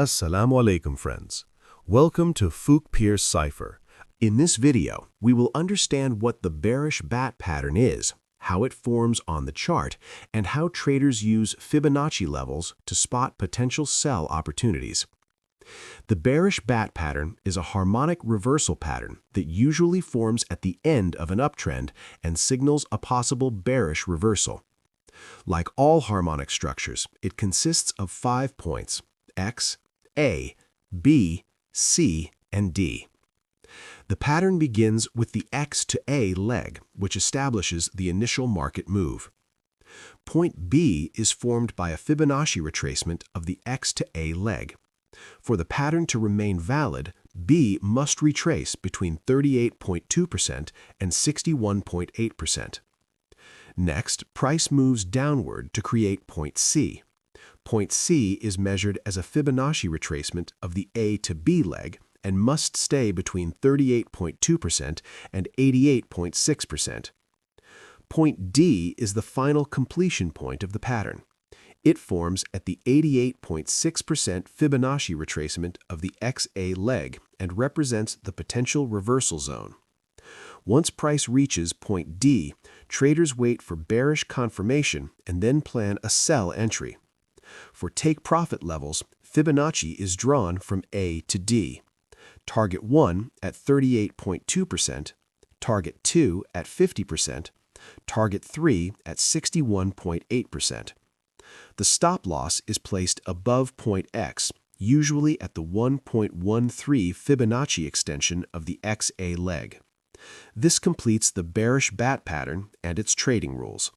Assalamu alaikum, friends. Welcome to Fook Pierce Cipher. In this video, we will understand what the bearish BAT pattern is, how it forms on the chart, and how traders use Fibonacci levels to spot potential sell opportunities. The bearish BAT pattern is a harmonic reversal pattern that usually forms at the end of an uptrend and signals a possible bearish reversal. Like all harmonic structures, it consists of 5 points: X, A, B, C, and D. The pattern begins with the X to A leg, which establishes the initial market move. Point B is formed by a Fibonacci retracement of the X to A leg. For the pattern to remain valid, B must retrace between 38.2% and 61.8%. Next, price moves downward to create point C. Point C is measured as a Fibonacci retracement of the A to B leg and must stay between 38.2% and 88.6%. Point D is the final completion point of the pattern. It forms at the 88.6% Fibonacci retracement of the XA leg and represents the potential reversal zone. Once price reaches point D, traders wait for bearish confirmation and then plan a sell entry. For take-profit levels, Fibonacci is drawn from A to D. Target 1 at 38.2%, Target 2 at 50%, Target 3 at 61.8%. The stop loss is placed above point X, usually at the 1.13 Fibonacci extension of the XA leg. This completes the bearish BAT pattern and its trading rules.